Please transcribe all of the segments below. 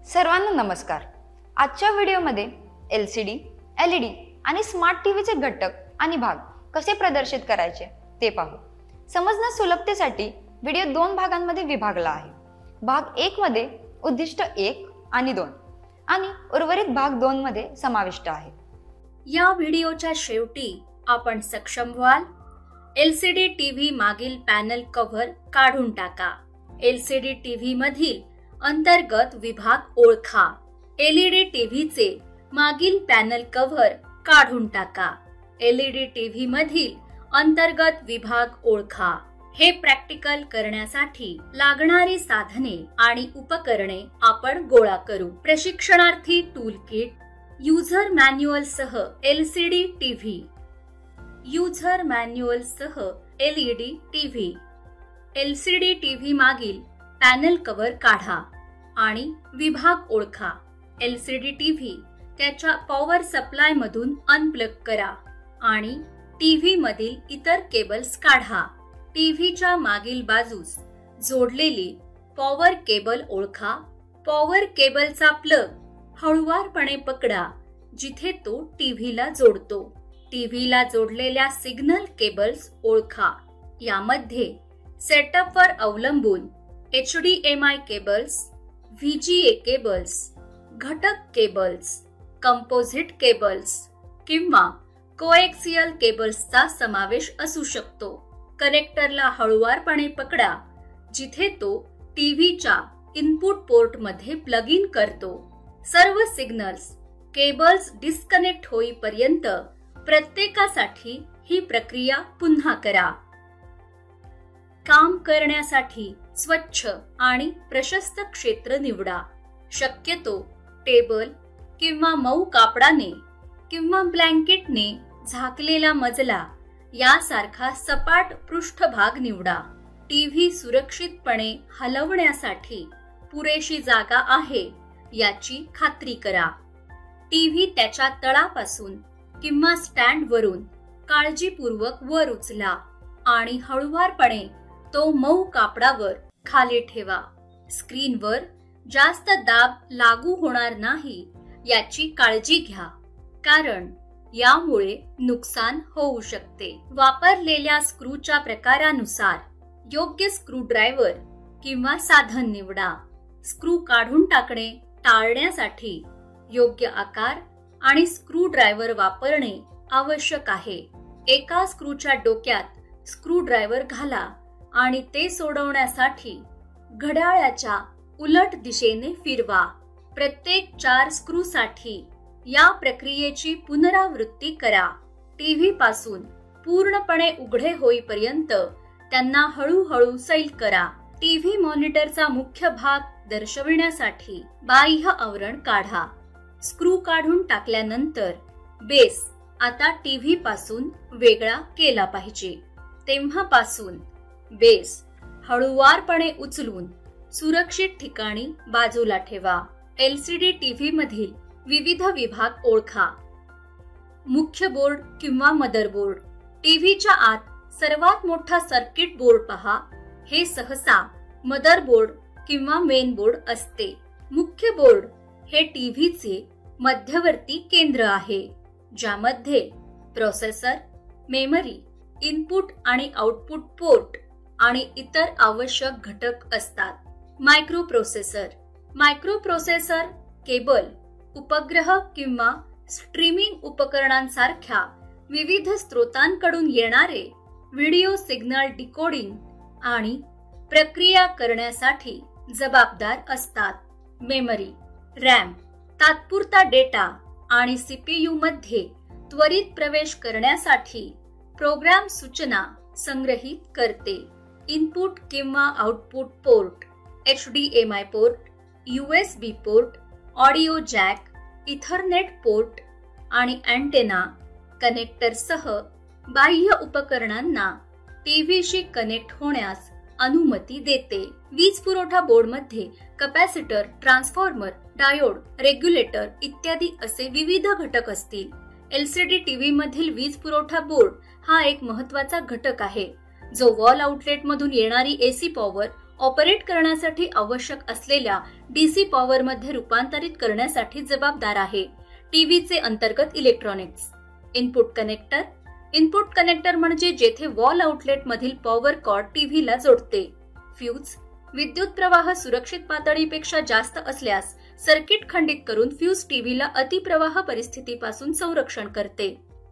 सर्वांना नमस्कार। आजच्या व्हिडिओमध्ये LCD, LED आणि स्मार्ट टीव्हीचे घटक आणि भाग कसे प्रदर्शित करायचे ते पाहू। समजण्यास सुलभतेसाठी व्हिडिओ दोन भागांमध्ये विभागला आहे। भाग 1 मध्ये उद्दिष्ट 1 आणि 2 आणि उर्वरित भाग 2 मध्ये समाविष्ट आहे। या व्हिडिओच्या शेवटी आपण सक्षम व्हाल LCD टीव्ही मागील पॅनल कव्हर काढून टाका। LCD टीव्ही मधील अंतर्गत विभाग ओळखा। LED टीव्हीचे मागील पॅनल कव्हर काढून टाका। LED टीव्ही मधील अंतर्गत विभाग ओळखा। हे प्रॅक्टिकल करण्यासाठी लागणारी साधने आणि उपकरणे आपण गोळा करू। प्रशिक्षणार्थी टूल किट, युजर मॅन्युअल सह LCD टीव्ही, युजर मॅन्युअल सह LED टीव्ही। LCD टीव्ही मागील पॅनल कव्हर काढा आणि विभाग ओळखा। LCD टीव्ही त्याच्या पॉवर सप्लाय मधून अनप्लग करा आणि टीव्ही मधील इतर केबल्स काढा। टीव्हीच्या मागील बाजूस जोडलेली पॉवर केबल ओळखा। पॉवर केबलचा प्लग हळुवारपणे पकडा जिथे तो टीव्हीला जोडतो। टीव्हीला जोडलेल्या सिग्नल केबल्स ओळखा। यामध्ये सेटअपवर अवलंबून HDMI केबल्स, VGA केबल्स, घटक केबल्स, कंपोझिट केबल्स किंवा कोएक्सियल केबल्सचा समावेश असू शकतो। कनेक्टरला हळुवारपणे पकडा जिथे तो टीव्हीच्या इनपुट पोर्ट मध्ये प्लग इन करतो। सर्व सिग्नल्स केबल्स डिस्कनेक्ट होईपर्यंत प्रत्येकासाठी ही प्रक्रिया पुन्हा करा। काम करण्यासाठी स्वच्छ आणि प्रशस्त क्षेत्र निवडा। शक्यतो टेबल किंवा मऊ कापडाने किंवा ब्लँकेटने झाकलेला मजला यासारखा सपाट पृष्ठभाग निवडा। टीव्ही सुरक्षितपणे हलवण्यासाठी पुरेशी जागा आहे याची खात्री करा। टीव्ही त्याच्या तळापासून किंवा स्टँड वरून काळजीपूर्वक वर उचला आणि हळुवारपणे तो मऊ कापडावर खाली ठेवा। स्क्रीनवर जास्त दाब लागू होणार नाही याची काळजी घ्या, कारण यामुळे नुकसान होऊ शकते। वापरलेल्या स्क्रूच्या प्रकारानुसार योग्य स्क्रू ड्रायव्हर किंवा साधन निवडा। स्क्रू काढून टाकणे टाळण्यासाठी योग्य आकार आणि स्क्रू ड्रायव्हर वापरणे आवश्यक आहे। एका स्क्रूच्या डोक्यात स्क्रू ड्रायव्हर घाला आणि ते सोडवण्यासाठी घड्याळाच्या उलट दिशेने फिरवा। प्रत्येक 4 स्क्रूसाठी या प्रक्रियेची पुनरावृत्ती करा। टीव्ही पासून पूर्णपणे उघडे होईपर्यंत त्यांना हळूहळू सैल करा। टीव्ही मॉनिटरचा मुख्य भाग दर्शविण्यासाठी बाह्य आवरण काढा। स्क्रू काढून टाकल्यानंतर बेस आता टीव्ही पासून वेगळा केला पाहिजे। तेव्हापासून बेस हळुवारपणे उचलून सुरक्षित ठिकाणी बाजूला ठेवा। LCD टीव्ही मधील विविध विभाग ओळखा। मुख्य बोर्ड किंवा मदरबोर्ड। टीव्हीच्या आत सर्वात मोठा सर्किट बोर्ड पहा। हे सहसा मदरबोर्ड किंवा मेन बोर्ड असते। मुख्य बोर्ड हे टीव्हीचे मध्यवर्ती केंद्र आहे, ज्यामध्ये प्रोसेसर, मेमरी, इनपुट आणि आउटपुट पोर्ट आणि इतर आवश्यक घटक असतात। मायक्रोप्रोसेसर। मायक्रोप्रोसेसर केबल, उपग्रह किंवा स्ट्रीमिंग उपकरणांसारख्या विविध स्रोतांकडून येणारे व्हिडिओ सिग्नल डिकोडिंग आणि प्रक्रिया करण्यासाठी जबाबदार असतात। मेमरी, रॅम तात्पुरता डेटा आणि CPU मध्ये त्वरित प्रवेश करण्यासाठी प्रोग्राम सूचना संग्रहित करते। इनपुट किंवा output port, HDMI port, USB port, audio jack, Ethernet port आणि अँटेना कनेक्टरसह बाह्य उपकरणांना टीव्हीशी कनेक्ट होण्यास अनुमती देते। वीज पुरवठा बोर्डमध्ये कॅपॅसिटर, ट्रान्सफॉर्मर, डायोड, रेग्युलेटर इत्यादी असे विविध घटक असतील। LCD टीव्ही मधील वीज पुरवठा बोर्ड हा एक महत्त्वाचा घटक आहे, जो वॉल आउटलेट मधून येणारी AC पॉवर ऑपरेट करण्यासाठी आवश्यक असलेल्या डीसी पॉवर मध्ये रूपांतरित करण्यासाठी जबाबदार आहे. टीव्हीचे अंतर्गत electronics. Input connector. Input connector म्हणजे जेथे वॉल आउटलेट मधील पॉवर कॉर्ड टीव्हीला जोडते. फ्यूज. विद्युत प्रवाह सुरक्षित पातळीपेक्षा जास्त असल्यास सर्किट खंडित करून फ्यूज टीव्हीला अतिप्रवाह परिस्थितीपासून संरक्षण करते.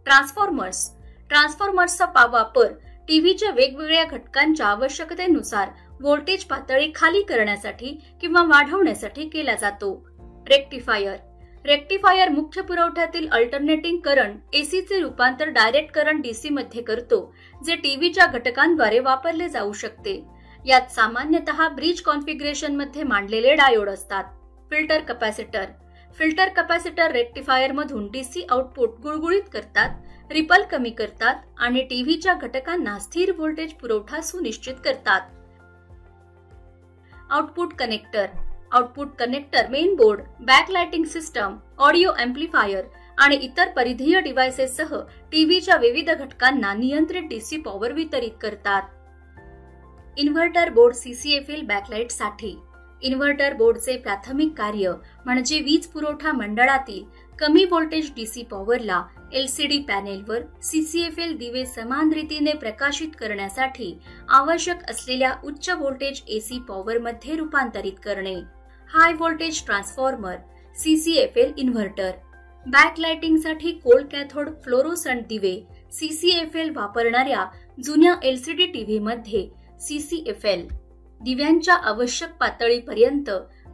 ट्रान्सफॉर्मर्स. ट्रान्सफॉर्मर्सचा वापर टीव्हीच्या वेगवेगळ्या घटकांच्या आवश्यकतेनुसार व्होल्टेज पातळी खाली करण्यासाठी किंवा वाढवण्यासाठी केला जातो. रेक्टिफायर. रेक्टिफायर मुख्य पुरवठ्यातील अल्टरनेटिंग करंट एसीचे रूपांतर डायरेक्ट करंट डीसी मध्ये करतो, जे टीव्हीच्या घटकांद्वारे वापरले जाऊ शकते. यात सामान्यतः ब्रिज कॉन्फिगरेशन मध्ये मांडलेले डायोड असतात. Filter capacitor. Filter capacitor rectifier मधून डीसी आउटपुट गुळगुळीत करतात, रिपल कमी करतात आणि टीव्हीच्या घटकांना स्थिर व्होल्टेज पुरवठा सुनिश्चित करतात. Output connector. Output connector main board, backlighting system, audio amplifier आणि इतर परिधीय डिव्हाइसेससह टीव्हीच्या विविध घटकांना नियंत्रित डीसी पॉवर वितरित करतात. इन्व्हर्टर बोर्ड सीसीएफएल बॅकलाइट साठी. इन्व्हर्टर बोर्डचे प्राथमिक कार्य म्हणजे वीज पुरवठा मंडळातील कमी व्होल्टेज डीसी पॉवरला एलसीडी पॅनेलवर सीसीएफएल दिवे समान रीतीने प्रकाशित करण्यासाठी आवश्यक असलेल्या उच्च व्होल्टेज एसी पॉवर मध्ये रूपांतरित करणे. High voltage transformer, CCFL inverter. बॅकलाइटिंगसाठी कोल्ड कॅथोड फ्लोरोसंट दिवे सीसीएफएल वापरणाऱ्या जुन्या एलसीडी टीव्ही मध्ये सीसीएफएल दिव्यांच्या आवश्यक पातळीपर्यंत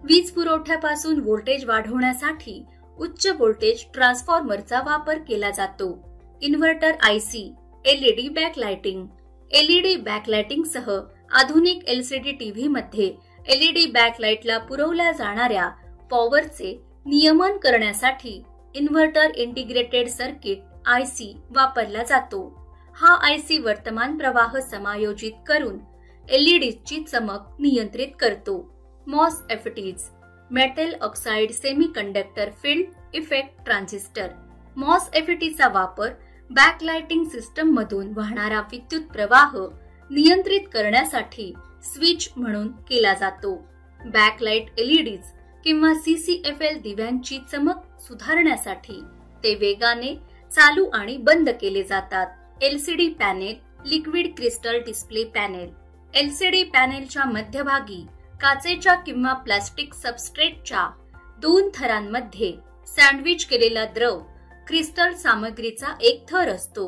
वीज पुरवठ्यापासून व्होल्टेज वाढवण्यासाठी उच्च व्होल्टेज ट्रान्सफॉर्मरचा वापर केला जातो. Inverter IC, LED backlighting. LED backlighting सह आधुनिक एलसीडी टीव्ही मध्ये एलईडी बॅकलाइटला पुरवल्या जाणाऱ्या पॉवरचे नियमन करण्यासाठी इन्व्हर्टर इंटिग्रेटेड सर्किट आयसी वापरला जातो. हा आयसी वर्तमान प्रवाह समायोजित करून एलईडीची चमक नियंत्रित करतो. MOSFETs. Metal oxide semiconductor field effect transistor. मॉसएफईटीचा वापर बॅकलाइटिंग सिस्टम मधून वाहणारा विद्युत प्रवाह नियंत्रित करण्यासाठी स्विच म्हणून केला जातो. बॅकलाइट एलईडीज किंवा सीसीएफएल दिव्यांची चमक सुधारण्यासाठी ते वेगाने चालू आणि बंद केले जातात. LCD panel, liquid crystal display panel. LCD पॅनेलच्या मध्यभागी काचेच्या किंवा प्लास्टिक सबस्ट्रेटच्या 2 थरांमध्ये सँडविच केलेला द्रव क्रिस्टल सामग्रीचा एक थर असतो.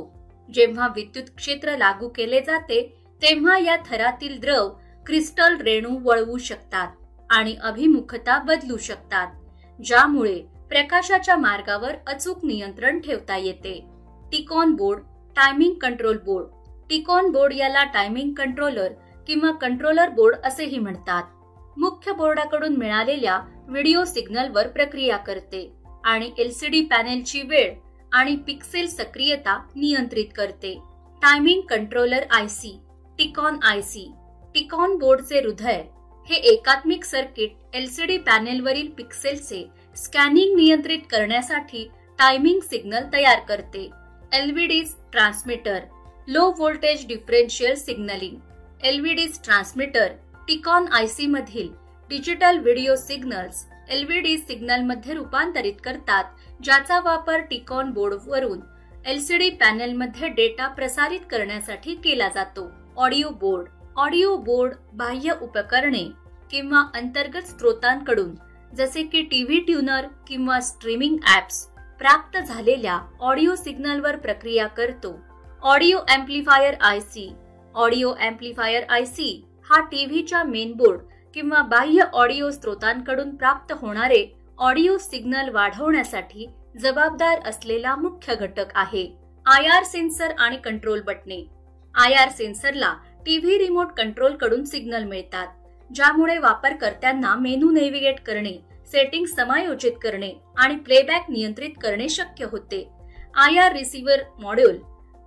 जेव्हा विद्युत क्षेत्र लागू केले जाते तेव्हा या थरातील द्रव क्रिस्टल रेणू वळवू शकतात आणि अभिमुखता बदलू शकतात, ज्यामुळे प्रकाशाच्या मार्गावर अचूक नियंत्रण ठेवता येते. TCON board, timing control board. TCON board याला टायमिंग कंट्रोलर किंवा कंट्रोलर बोर्ड असेही म्हणतात. मुख्य बोर्डाकडून मिळालेल्या व्हिडिओ सिग्नलवर प्रक्रिया करते आणि एलसीडी पॅनेलची वेळ आणि पिक्सेल सक्रियता नियंत्रित करते. Timing controller IC, TCON IC. TCON बोर्डचे हृदय हे एकात्मिक सर्किट एलसीडी पॅनेलवरील पिक्सेलचे स्कॅनिंग नियंत्रित करण्यासाठी टायमिंग सिग्नल तयार करते. LVDS transmitter, low voltage differential signaling. LVDS transmitter TCON IC मधील digital video signals LVD signal मध्ये रूपांतरित करतात, ज्याचा वापर टिकॉन बोर्डवरून एलसीडी पॅनेलमध्ये डेटा प्रसारित करण्यासाठी केला जातो. Audio board. ऑडिओ बोर्ड बाह्य उपकरणे किंवा अंतर्गत स्त्रोतांकडून जसे की टीव्ही ट्यूनर किंवा स्ट्रीमिंग ऍप्स प्राप्त झालेल्या ऑडिओ सिग्नलवर प्रक्रिया करतो. Audio amplifier IC. Audio amplifier IC हा टीव्हीच्या मेनबोर्ड किंवा बाह्य ऑडिओ स्त्रोतांकडून प्राप्त होणारे ऑडिओ सिग्नल वाढवण्यासाठी जबाबदार असलेला मुख्य घटक आहे. आयआर सेन्सर आणि control buttons. IR सेन्सरला TV remote control कडून सिग्नल मिळतात, ज्यामुळे वापरकर्त्यांना मेनू नेव्हिगेट करणे, सेटिंग समायोजित करणे आणि प्लेबॅक नियंत्रित करणे शक्य होते. आयआर रिसीव्हर मॉड्यूल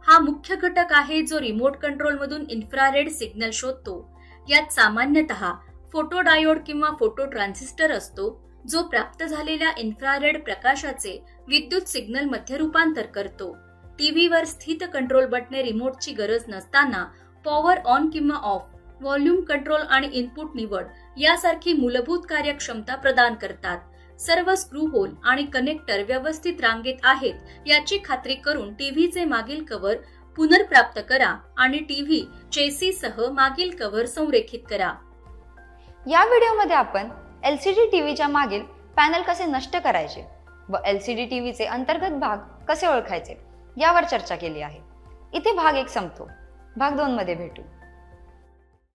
हा मुख्य घटक आहे जो रिमोट कंट्रोल मधून इन्फ्रारेड सिग्नल शोधतो. यात सामान्यतः फोटोडायोड किंवा फोटो ट्रान्झिस्टर असतो, जो प्राप्त झालेल्या इन्फ्रारेड प्रकाशाचे विद्युत सिग्नल मध्ये रूपांतर करतो. टीव्हीवर स्थित कंट्रोल बटणे रिमोटची गरज नसताना पॉवर ऑन किंवा ऑफ व्हॉल्यूम कंट्रोल आणि इनपुट निवड यासारखी मूलभूत कार्यक्षमता प्रदान करतात. सर्व स्क्रू होल आणि कनेक्टर व्यवस्थित रांगेत आहेत याची खात्री करून टीव्हीचे मागील कव्हर पुनर्प्राप्त करा आणि टीव्ही चेसीसह मागील कव्हर संरेखित करा. या व्हिडिओमध्ये आपण LCD टीव्हीच्या मागील पॅनल कसे नष्ट करायचे व LCD टीव्हीचे अंतर्गत भाग कसे ओळखायचे यावर चर्चा केली आहे. इथे भाग 1 संपतो. भाग 2 मध्ये भेटू.